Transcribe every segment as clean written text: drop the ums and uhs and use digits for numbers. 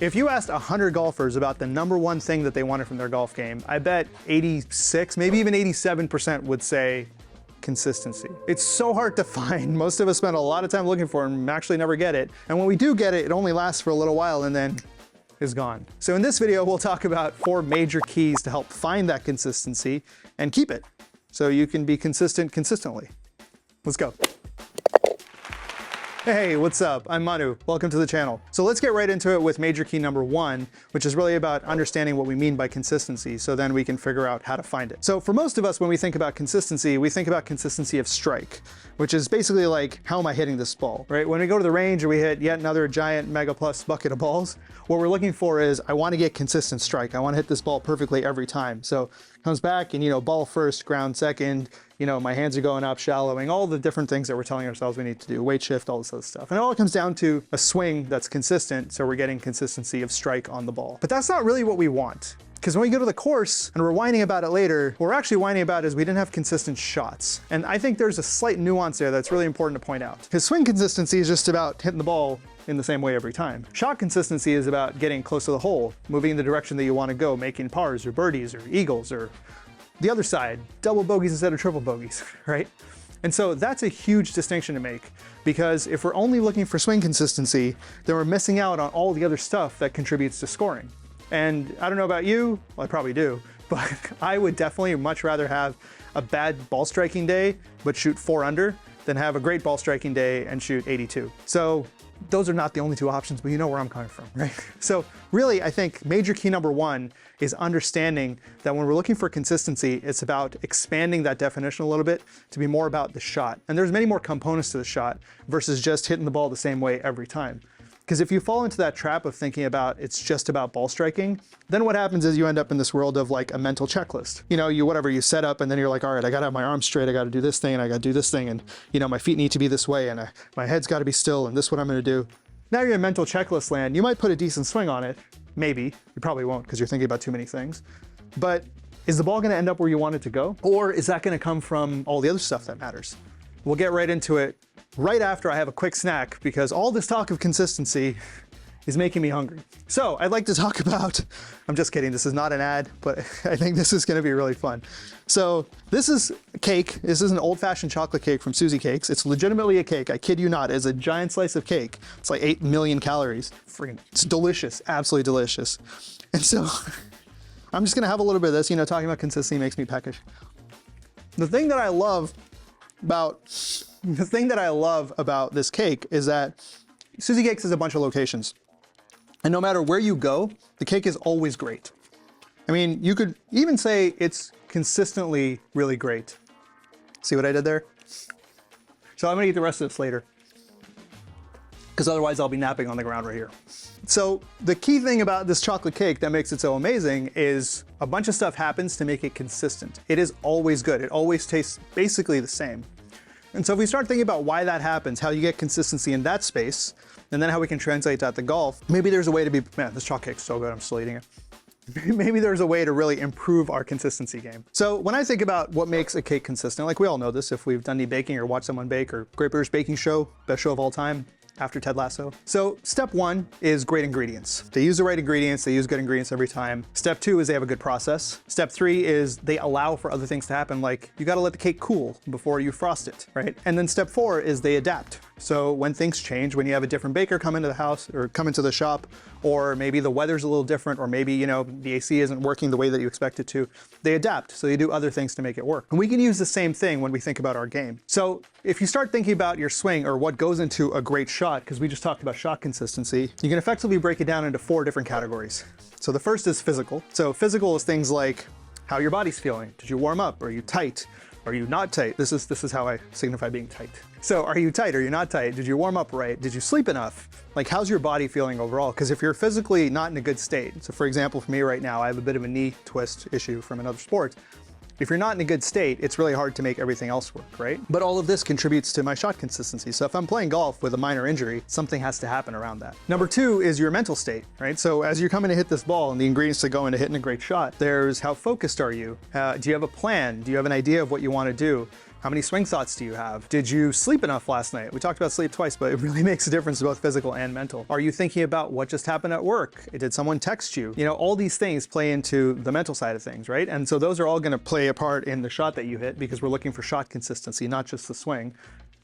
If you asked 100 golfers about the #1 thing that they wanted from their golf game, I bet 86, maybe even 87% would say consistency. It's so hard to find. Most of us spend a lot of time looking for it and actually never get it. And when we do get it, it only lasts for a little while and then is gone. So in this video, we'll talk about 4 major keys to help find that consistency and keep it so you can be consistent consistently. Let's go. Hey, what's up? I'm Manu. Welcome to the channel. So let's get right into it with major key #1, which is really about understanding what we mean by consistency, so then we can figure out how to find it. So for most of us, when we think about consistency, we think about consistency of strike, which is basically like, how am I hitting this ball, right? When we go to the range and we hit yet another giant mega plus bucket of balls, what we're looking for is, I want to get consistent strike. I want to hit this ball perfectly every time. So comes back and, ball first, ground second, my hands are going up, shallowing, all the different things that we're telling ourselves we need to do, weight shift, all this other stuff. And it all comes down to a swing that's consistent, so we're getting consistency of strike on the ball. But that's not really what we want. Because when we go to the course and we're whining about it later, what we're actually whining about is we didn't have consistent shots. And I think there's a slight nuance there that's really important to point out. Because swing consistency is just about hitting the ball in the same way every time. Shot consistency is about getting close to the hole, moving in the direction that you want to go, making pars or birdies or eagles, or the other side, double bogeys instead of triple bogeys, right? And so that's a huge distinction to make, because if we're only looking for swing consistency, then we're missing out on all the other stuff that contributes to scoring. And I don't know about you, well, I probably do, but I would definitely much rather have a bad ball striking day, but shoot 4 under, than have a great ball striking day and shoot 82. So those are not the only 2 options, but you know where I'm coming from, right? So really, I think major key #1 is understanding that when we're looking for consistency, it's about expanding that definition a little bit to be more about the shot. And there's many more components to the shot versus just hitting the ball the same way every time. Because if you fall into that trap of thinking about it's just about ball striking, then what happens is you end up in this world of like a mental checklist. You set up and then you're like, all right, I gotta have my arms straight, I gotta do this thing, and I gotta do this thing, and my feet need to be this way, and my head's gotta be still, and this is what I'm gonna do. Now you're in mental checklist land. You might put a decent swing on it, maybe. You probably won't because you're thinking about too many things. But is the ball gonna end up where you want it to go? Or is that gonna come from all the other stuff that matters? We'll get right into it right after I have a quick snack, because all this talk of consistency is making me hungry. So I'd like to talk about, I'm just kidding, this is not an ad, but I think this is gonna be really fun. So this is a cake. This is an old-fashioned chocolate cake from Susie Cakes. It's legitimately a cake, I kid you not. It's a giant slice of cake. It's like 8 million calories. Freaking, it's delicious, absolutely delicious. And so I'm just gonna have a little bit of this, talking about consistency makes me peckish. The thing that I love about this cake is that Susie Cakes has a bunch of locations. And no matter where you go, the cake is always great. I mean, you could even say it's consistently really great. See what I did there? So I'm gonna eat the rest of this later, because otherwise I'll be napping on the ground right here. So the key thing about this chocolate cake that makes it so amazing is a bunch of stuff happens to make it consistent. It is always good. It always tastes basically the same. And so if we start thinking about why that happens, how you get consistency in that space, and then how we can translate that to golf, maybe there's a way to be, man, this chocolate cake's so good, I'm still eating it. Maybe there's a way to really improve our consistency game. So when I think about what makes a cake consistent, like we all know this if we've done any baking or watched someone bake, or Great British Baking Show, best show of all time, after Ted Lasso. So step 1 is great ingredients. They use the right ingredients, they use good ingredients every time. Step 2 is they have a good process. Step 3 is they allow for other things to happen, like you gotta let the cake cool before you frost it, right? And then step 4 is they adapt. So when things change, when you have a different baker come into the house or come into the shop, or maybe the weather's a little different, or maybe, the AC isn't working the way that you expect it to, they adapt. So you do other things to make it work. And we can use the same thing when we think about our game. So if you start thinking about your swing or what goes into a great shot, because we just talked about shot consistency, you can effectively break it down into 4 different categories. So the first is physical. So physical is things like how your body's feeling. Did you warm up? Are you tight? Are you not tight? This is how I signify being tight. So are you tight? Are you not tight? Did you warm up right? Did you sleep enough? Like, how's your body feeling overall? Because if you're physically not in a good state, so for example, for me right now, I have a bit of a knee twist issue from another sport. If you're not in a good state, it's really hard to make everything else work, right? But all of this contributes to my shot consistency. So if I'm playing golf with a minor injury, something has to happen around that. Number 2 is your mental state, right? So as you're coming to hit this ball and the ingredients to go into hitting a great shot, there's how focused are you? Do you have a plan? Do you have an idea of what you want to do? How many swing thoughts do you have? Did you sleep enough last night? We talked about sleep twice, but it really makes a difference both physical and mental. Are you thinking about what just happened at work? Did someone text you? You know, all these things play into the mental side of things, right? And so those are all gonna play a part in the shot that you hit because we're looking for shot consistency, not just the swing,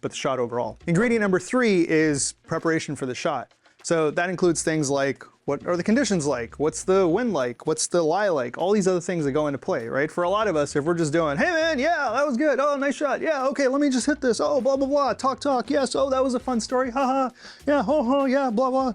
but the shot overall. Ingredient number 3 is preparation for the shot. So that includes things like, what are the conditions like? What's the wind like? What's the lie like? All these other things that go into play, right? For a lot of us, if we're just doing, hey man, yeah, that was good. Oh, nice shot. Yeah, okay, let me just hit this. Oh, blah, blah, blah. Talk. Yes, oh, that was a fun story. Haha. Yeah, ho, yeah, blah, blah.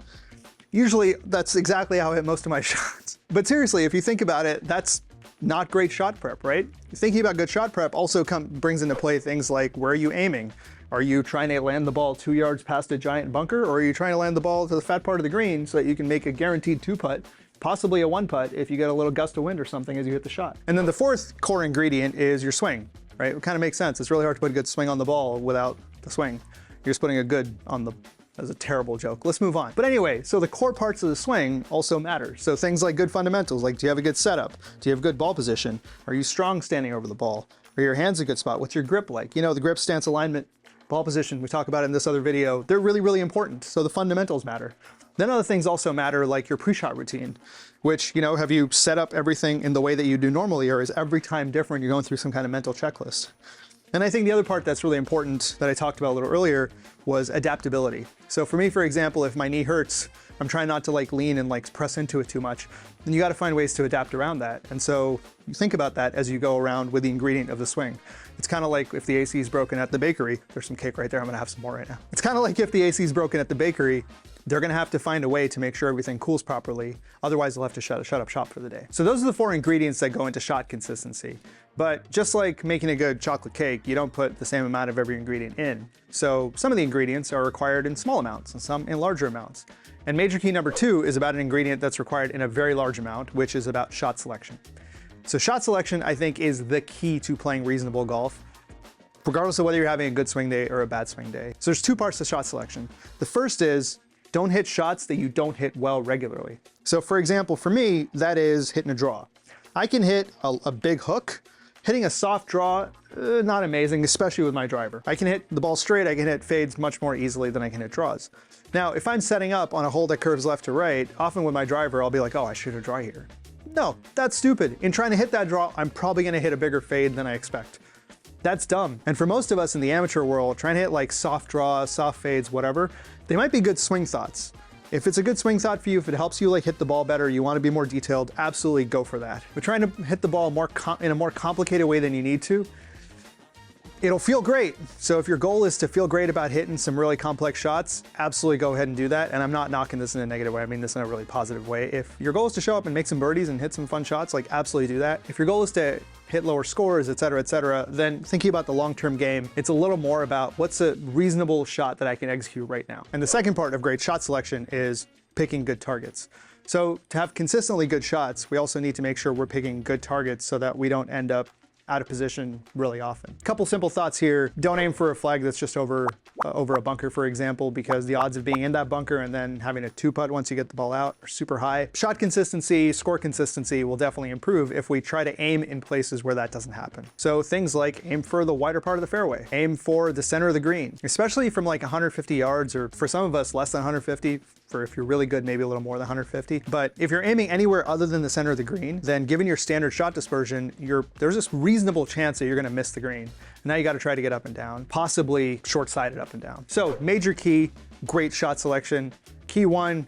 Usually that's exactly how I hit most of my shots. But seriously, if you think about it, that's not great shot prep, right? Thinking about good shot prep also brings into play things like, where are you aiming? Are you trying to land the ball 2 yards past a giant bunker, or are you trying to land the ball to the fat part of the green so that you can make a guaranteed 2-putt, possibly a 1-putt if you get a little gust of wind or something as you hit the shot? And then the 4th core ingredient is your swing, right? It kind of makes sense. It's really hard to put a good swing on the ball without the swing. You're just putting a good on the, that's a terrible joke. Let's move on. But anyway, so the core parts of the swing also matter. So things like good fundamentals, like do you have a good setup? Do you have good ball position? Are you strong standing over the ball? Are your hands a good spot? What's your grip like? You know, the grip, stance, alignment, ball position, we talk about it in this other video, they're really, really important. So the fundamentals matter. Then other things also matter, like your pre-shot routine, which, you know, have you set up everything in the way that you do normally, or is every time different? You're going through some kind of mental checklist. And I think the other part that's really important that I talked about a little earlier was adaptability. So for me, for example, if my knee hurts, I'm trying not to like lean and like press into it too much. And you got to find ways to adapt around that. And so you think about that as you go around with the ingredient of the swing. It's kind of like if the AC is broken at the bakery. There's some cake right there. I'm gonna have some more right now. It's kind of like if the AC is broken at the bakery, they're gonna have to find a way to make sure everything cools properly. Otherwise, they'll have to shut up shop for the day. So those are the 4 ingredients that go into shot consistency. But just like making a good chocolate cake, you don't put the same amount of every ingredient in. So some of the ingredients are required in small amounts and some in larger amounts. And major key number 2 is about an ingredient that's required in a very large amount, which is about shot selection. So shot selection, I think, is the key to playing reasonable golf, regardless of whether you're having a good swing day or a bad swing day. So there's 2 parts to shot selection. The first is don't hit shots that you don't hit well regularly. So for example, for me, that is hitting a draw. I can hit a big hook. Hitting a soft draw, not amazing, especially with my driver. I can hit the ball straight, I can hit fades much more easily than I can hit draws. Now, if I'm setting up on a hole that curves left to right, often with my driver, I'll be like, oh, I should have draw here. No, that's stupid. In trying to hit that draw, I'm probably gonna hit a bigger fade than I expect. That's dumb. And for most of us in the amateur world, trying to hit like soft draws, soft fades, whatever, they might be good swing thoughts. If it's a good swing thought for you, if it helps you like hit the ball better, you want to be more detailed, absolutely go for that. But trying to hit the ball in a more complicated way than you need to, it'll feel great. So if your goal is to feel great about hitting some really complex shots, absolutely go ahead and do that. And I'm not knocking this in a negative way. I mean this in a really positive way. If your goal is to show up and make some birdies and hit some fun shots, like absolutely do that. If your goal is to hit lower scores, et cetera, then thinking about the long-term game, it's a little more about what's a reasonable shot that I can execute right now. And the second part of great shot selection is picking good targets. So to have consistently good shots, we also need to make sure we're picking good targets so that we don't end up out of position really often. Couple simple thoughts here. Don't aim for a flag that's just over a bunker, for example, because the odds of being in that bunker and then having a 2-putt once you get the ball out are super high. Shot consistency, score consistency will definitely improve if we try to aim in places where that doesn't happen. So things like aim for the wider part of the fairway, aim for the center of the green, especially from like 150 yards, or for some of us less than 150, for if you're really good, maybe a little more than 150. But if you're aiming anywhere other than the center of the green, then given your standard shot dispersion, there's this reasonable chance that you're gonna miss the green. And now you gotta try to get up and down, possibly short-sided up and down. So major key, great shot selection. Key 1,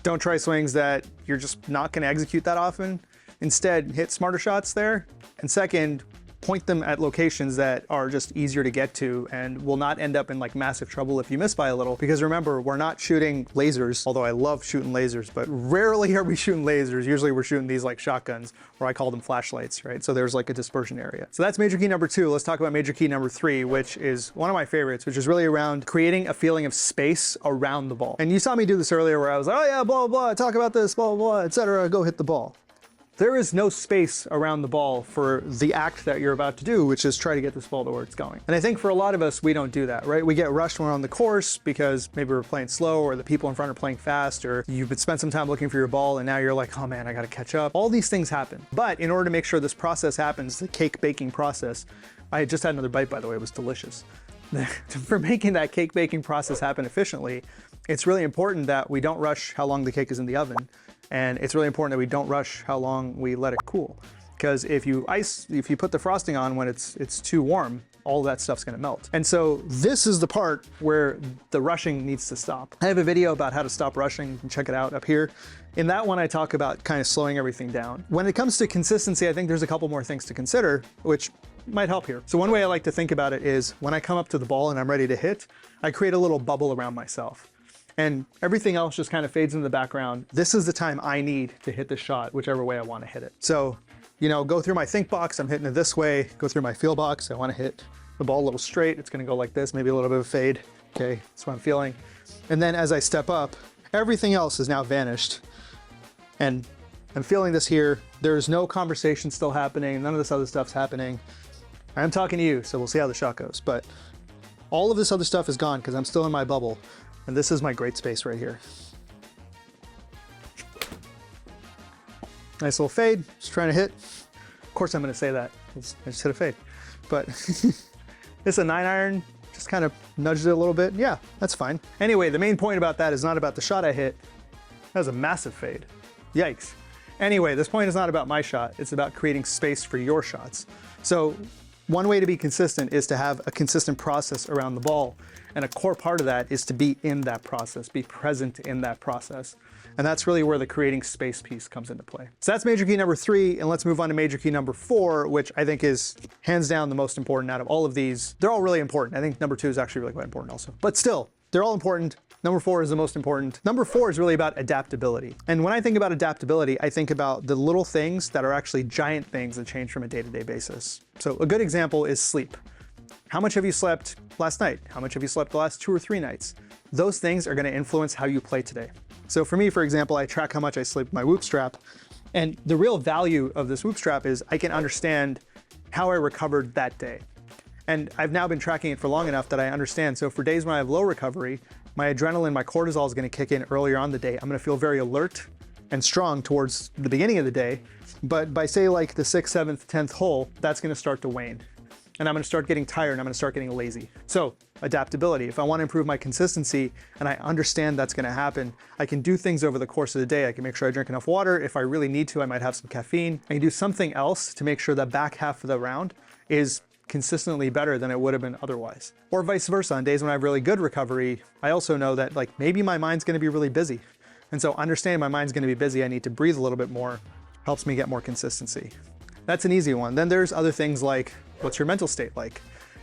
don't try swings that you're just not gonna execute that often. Instead, hit smarter shots there. And second, point them at locations that are just easier to get to and will not end up in like massive trouble if you miss by a little. Because remember, we're not shooting lasers, although I love shooting lasers, but rarely are we shooting lasers. Usually we're shooting these like shotguns, or I call them flashlights, right? So there's like a dispersion area. So that's major key number 2. Let's talk about major key number 3, which is one of my favorites, which is really around creating a feeling of space around the ball. And you saw me do this earlier where I was like, oh yeah, blah, blah, blah, talk about this, blah, blah, blah, etc. Go hit the ball. there is no space around the ball for the act that you're about to do, which is try to get this ball to where it's going. And I think for a lot of us, we don't do that, right? We get rushed when we're on the course because maybe we're playing slow or the people in front are playing fast, or you've spent some time looking for your ball and now you're like, oh man, I gotta catch up. All these things happen. But in order to make sure this process happens, the cake baking process, I just had another bite, by the way, it was delicious. For making that cake baking process happen efficiently, it's really important that we don't rush how long the cake is in the oven. And it's really important that we don't rush how long we let it cool. Because if you put the frosting on when it's too warm, all that stuff's gonna melt. And so this is the part where the rushing needs to stop. I have a video about how to stop rushing. You can check it out up here. In that one, I talk about kind of slowing everything down. When it comes to consistency, I think there's a couple more things to consider, which might help here. So one way I like to think about it is when I come up to the ball and I'm ready to hit, I create a little bubble around myself. And everything else just kind of fades in the background. This is the time I need to hit the shot, whichever way I want to hit it. So, you know, go through my think box, I'm hitting it this way. Go through my feel box, I want to hit the ball a little straight. It's going to go like this, maybe a little bit of a fade. Okay, that's what I'm feeling. And then as I step up, everything else is now vanished. And I'm feeling this here. There's no conversation still happening. None of this other stuff's happening. I'm talking to you, so we'll see how the shot goes. But all of this other stuff is gone because I'm still in my bubble. And this is my great space right here. Nice little fade, just trying to hit. Of course I'm gonna say that, I just hit a fade. But it's a 9-iron, just kind of nudged it a little bit. Yeah, that's fine. Anyway, the main point about that is not about the shot I hit. That was a massive fade. Yikes. Anyway, this point is not about my shot, it's about creating space for your shots. So one way to be consistent is to have a consistent process around the ball. And a core part of that is to be in that process, be present in that process. And that's really where the creating space piece comes into play. So that's major key number 3, and let's move on to major key number 4, which I think is hands down the most important out of all of these. They're all really important. I think number 2 is actually really quite important also. But still, they're all important. Number 4 is the most important. Number 4 is really about adaptability. And when I think about adaptability, I think about the little things that are actually giant things that change from a day-to-day basis. So a good example is sleep. How much have you slept last night? How much have you slept the last 2 or 3 nights? Those things are going to influence how you play today. So for me, for example, I track how much I sleep with my whoop strap. And the real value of this whoop strap is I can understand how I recovered that day. And I've now been tracking it for long enough that I understand. So for days when I have low recovery, my adrenaline, my cortisol is going to kick in earlier on the day. I'm going to feel very alert and strong towards the beginning of the day. But by say like the 6th, 7th, 10th hole, that's going to start to wane. And I'm going to start getting tired and I'm going to start getting lazy. So adaptability, if I want to improve my consistency and I understand that's going to happen, I can do things over the course of the day. I can make sure I drink enough water. If I really need to, I might have some caffeine. I can do something else to make sure that back half of the round is consistently better than it would have been otherwise. Or vice versa, on days when I have really good recovery, I also know that like maybe my mind's going to be really busy. And so understanding my mind's going to be busy, I need to breathe a little bit more, helps me get more consistency. That's an easy one. Then there's other things like, what's your mental state like?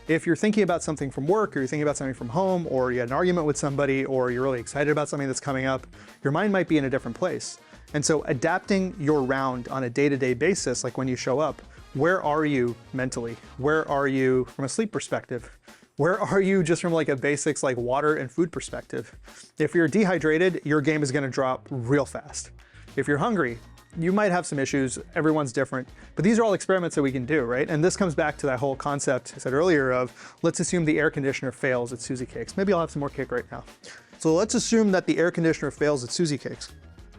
If you're thinking about something from work, or you're thinking about something from home, or you had an argument with somebody, or you're really excited about something that's coming up, your mind might be in a different place. And so adapting your round on a day-to-day basis, like when you show up, where are you mentally? Where are you from a sleep perspective? Where are you just from like a basics like water and food perspective? If you're dehydrated, your game is gonna drop real fast. If you're hungry, you might have some issues, everyone's different, but these are all experiments that we can do, right? And this comes back to that whole concept I said earlier of, let's assume the air conditioner fails at Susie Cakes. Maybe I'll have some more cake right now. So let's assume that the air conditioner fails at Susie Cakes.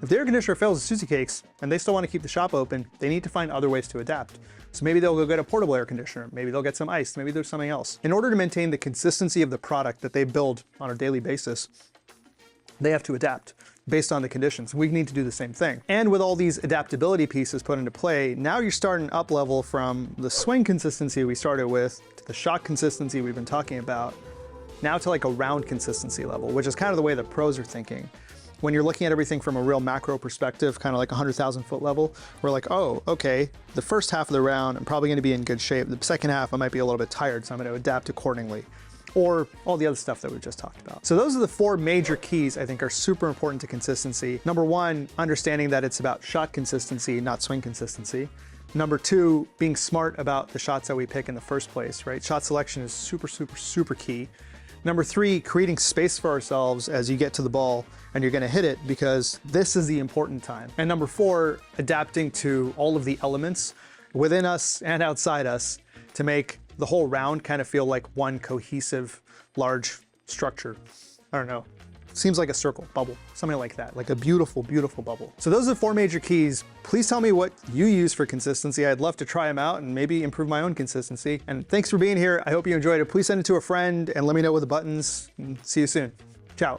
If the air conditioner fails at Susie Cakes and they still want to keep the shop open, they need to find other ways to adapt. So maybe they'll go get a portable air conditioner, maybe they'll get some ice, maybe there's something else. In order to maintain the consistency of the product that they build on a daily basis, they have to adapt based on the conditions. We need to do the same thing. And with all these adaptability pieces put into play, now you're starting up level from the swing consistency we started with to the shot consistency we've been talking about, now to like a round consistency level, which is kind of the way the pros are thinking. When you're looking at everything from a real macro perspective, kind of like 100,000 foot level, we're like, oh, okay, the first half of the round, I'm probably gonna be in good shape. The second half, I might be a little bit tired, so I'm gonna adapt accordingly. Or all the other stuff that we've just talked about. So those are the 4 major keys I think are super important to consistency. Number 1, understanding that it's about shot consistency, not swing consistency. Number 2, being smart about the shots that we pick in the first place, right? Shot selection is super, super, super key. Number 3, creating space for ourselves as you get to the ball and you're gonna hit it, because this is the important time. And number 4, adapting to all of the elements within us and outside us to make the whole round kind of feel like one cohesive, large structure. I don't know. Seems like a circle, bubble, something like that, like a beautiful, beautiful bubble. So those are the 4 major keys. Please tell me what you use for consistency. I'd love to try them out and maybe improve my own consistency. And thanks for being here. I hope you enjoyed it. Please send it to a friend and let me know with the buttons. And see you soon. Ciao.